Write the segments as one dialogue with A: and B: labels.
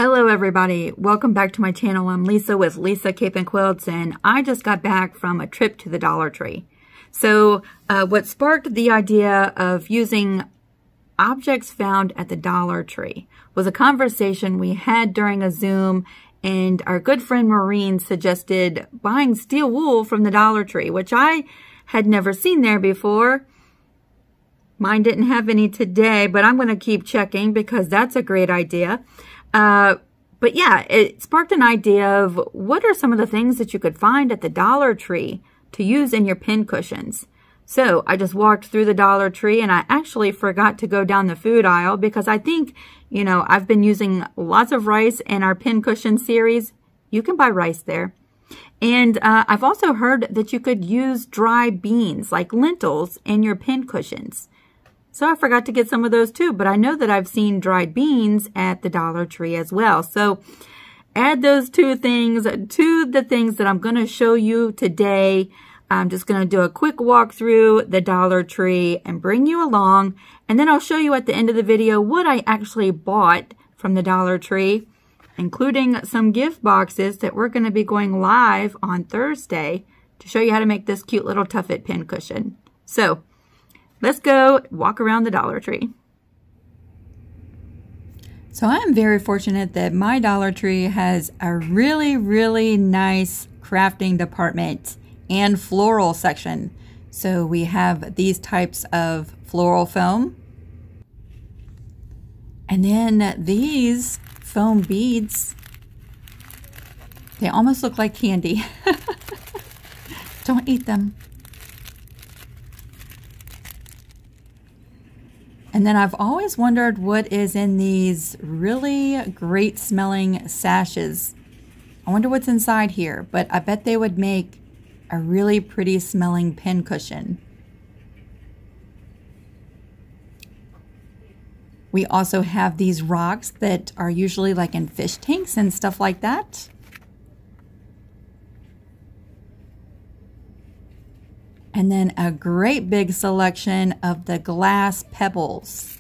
A: Hello everybody, welcome back to my channel. I'm Lisa with Lisa Capen Quilts, and I just got back from a trip to the Dollar Tree. So what sparked the idea of using objects found at the Dollar Tree was a conversation we had during a Zoom, and our good friend Maureen suggested buying steel wool from the Dollar Tree, which I had never seen there before. Mine didn't have any today, but I'm going to keep checking because that's a great idea. But yeah, it sparked an idea of what are some of the things that you could find at the Dollar Tree to use in your pin cushions. So I just walked through the Dollar Tree, and I actually forgot to go down the food aisle because I think, you know, I've been using lots of rice in our pin cushion series. You can buy rice there. And I've also heard that you could use dry beans like lentils in your pin cushions. So I forgot to get some of those too, but I know that I've seen dried beans at the Dollar Tree as well. So add those two things to the things that I'm going to show you today. I'm just going to do a quick walk through the Dollar Tree and bring you along. And then I'll show you at the end of the video what I actually bought from the Dollar Tree, including some gift boxes that we're going to be going live on Thursday to show you how to make this cute little tuffet pin cushion. So let's go walk around the Dollar Tree. So I am very fortunate that my Dollar Tree has a really nice crafting department and floral section. So we have these types of floral foam. And then these foam beads. They almost look like candy. Don't eat them. And then I've always wondered what is in these really great smelling sashes. I wonder what's inside here, but I bet they would make a really pretty smelling pin cushion. We also have these rocks that are usually like in fish tanks and stuff like that. And then a great big selection of the glass pebbles.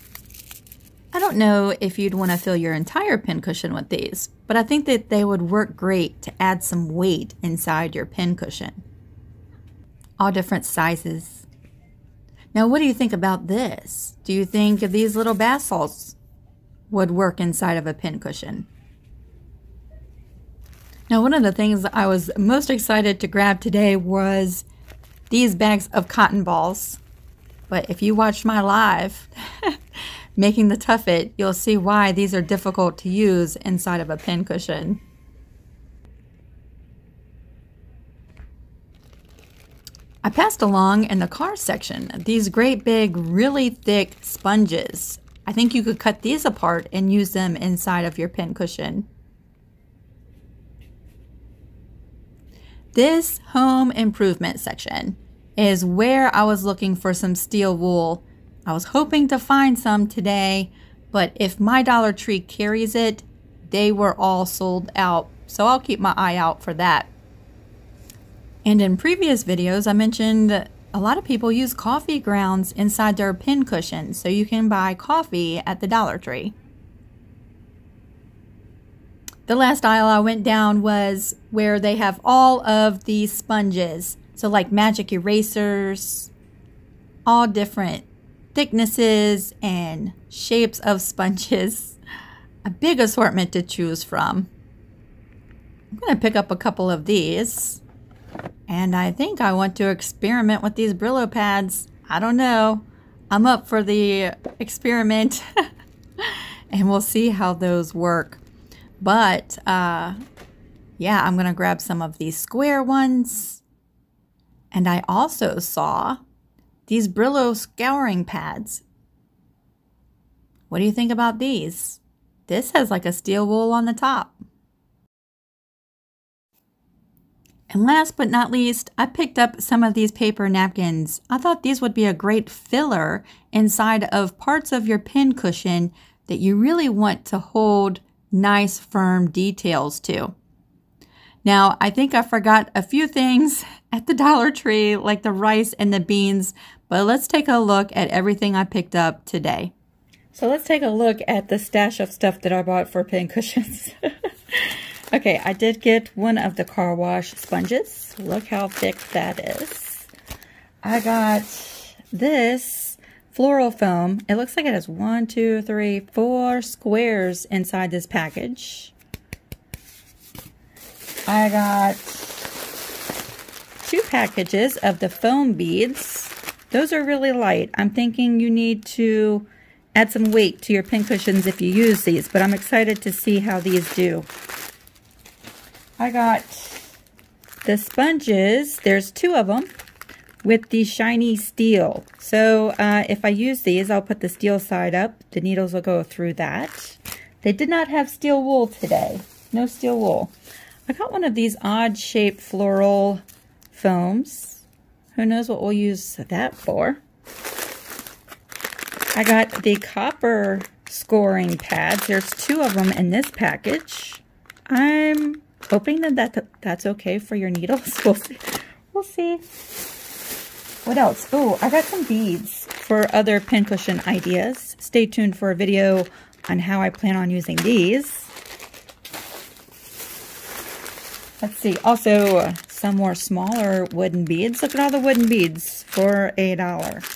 A: I don't know if you'd want to fill your entire pin cushion with these, but I think that they would work great to add some weight inside your pin cushion. All different sizes. Now, what do you think about this? Do you think these little bath salts would work inside of a pin cushion? Now, one of the things I was most excited to grab today was these bags of cotton balls. But if you watch my live making the tuffet, you'll see why these are difficult to use inside of a pin cushion. I passed along in the car section these great big, really thick sponges. I think you could cut these apart and use them inside of your pin cushion. This home improvement section is where I was looking for some steel wool. I was hoping to find some today, but if my Dollar Tree carries it, they were all sold out. So I'll keep my eye out for that. And in previous videos, I mentioned that a lot of people use coffee grounds inside their pin cushions, so you can buy coffee at the Dollar Tree. The last aisle I went down was where they have all of these sponges. So like magic erasers, all different thicknesses and shapes of sponges. A big assortment to choose from. I'm going to pick up a couple of these. And I think I want to experiment with these Brillo pads. I don't know. I'm up for the experiment. And we'll see how those work. But, yeah, I'm going to grab some of these square ones. And I also saw these Brillo scouring pads. What do you think about these? This has like a steel wool on the top. And last but not least, I picked up some of these paper napkins. I thought these would be a great filler inside of parts of your pin cushion that you really want to hold nice firm details to. Now, I think I forgot a few things at the Dollar Tree, like the rice and the beans, but let's take a look at everything I picked up today. So let's take a look at the stash of stuff that I bought for pincushions. Okay, I did get one of the car wash sponges. Look how thick that is. I got this floral foam. It looks like it has 1, 2, 3, 4 squares inside this package. I got 2 packages of the foam beads. Those are really light. I'm thinking you need to add some weight to your pincushions if you use these, but I'm excited to see how these do. I got the sponges. There's 2 of them with the shiny steel. So if I use these, I'll put the steel side up. The needles will go through that. They did not have steel wool today. No steel wool. I got one of these odd shaped floral foams. Who knows what we'll use that for. I got the copper scoring pads. There's 2 of them in this package. I'm hoping that that's okay for your needles. We'll see. We'll see. What else? Oh, I got some beads for other pincushion ideas. Stay tuned for a video on how I plan on using these. Let's see. Also, some more smaller wooden beads. Look at all the wooden beads for $1.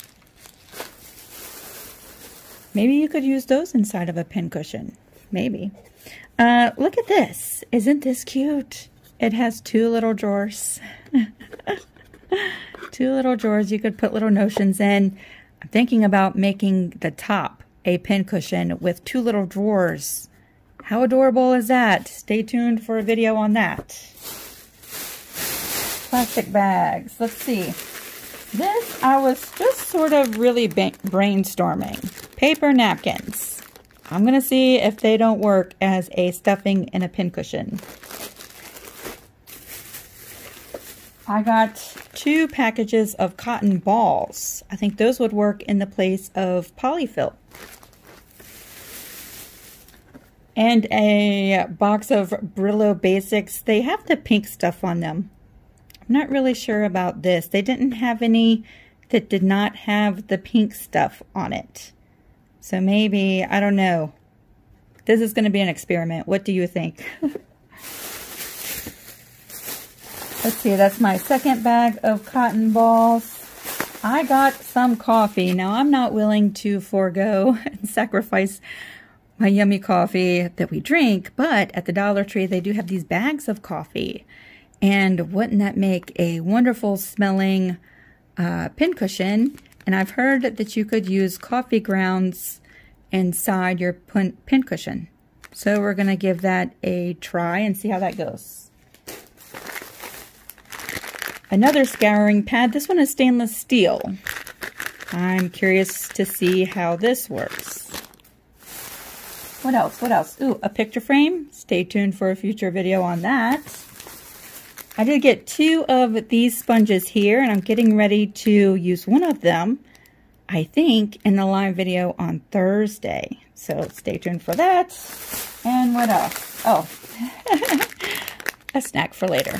A: Maybe you could use those inside of a pincushion. Maybe. Look at this. Isn't this cute? It has 2 little drawers. 2 little drawers you could put little notions in. I'm thinking about making the top a pincushion with 2 little drawers. How adorable is that? Stay tuned for a video on that. Plastic bags. Let's see. This, I was just sort of really brainstorming. Paper napkins. I'm going to see if they don't work as a stuffing in a pincushion. I got 2 packages of cotton balls. I think those would work in the place of polyfill. And a box of Brillo Basics. They have the pink stuff on them. I'm not really sure about this. They didn't have any that did not have the pink stuff on it. So maybe, I don't know. This is going to be an experiment. What do you think? Let's see, that's my second bag of cotton balls. I got some coffee. Now, I'm not willing to forego and sacrifice my yummy coffee that we drink, but at the Dollar Tree, they do have these bags of coffee. And wouldn't that make a wonderful smelling pincushion? And I've heard that you could use coffee grounds inside your pincushion. So we're going to give that a try and see how that goes. Another scouring pad. This one is stainless steel. I'm curious to see how this works. What else? What else? Ooh, a picture frame. Stay tuned for a future video on that. I did get 2 of these sponges here, and I'm getting ready to use one of them, I think, in the live video on Thursday. So stay tuned for that. And what else? Oh, a snack for later.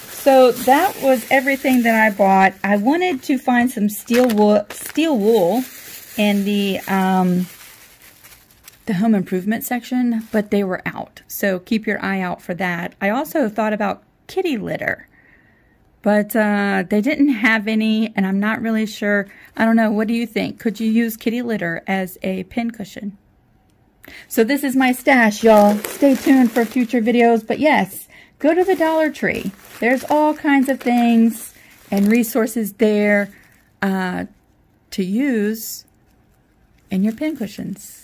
A: So that was everything that I bought. I wanted to find some steel wool in the home improvement section, but they were out. So keep your eye out for that. I also thought about kitty litter, but they didn't have any, and I'm not really sure. I don't know. What do you think? Could you use kitty litter as a pincushion? So this is my stash, y'all. Stay tuned for future videos. But yes, go to the Dollar Tree. There's all kinds of things and resources there to use in your pincushions.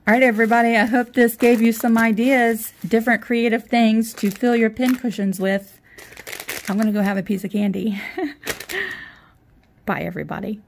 A: All right, everybody, I hope this gave you some ideas, different creative things to fill your pincushions with. I'm going to go have a piece of candy. Bye, everybody.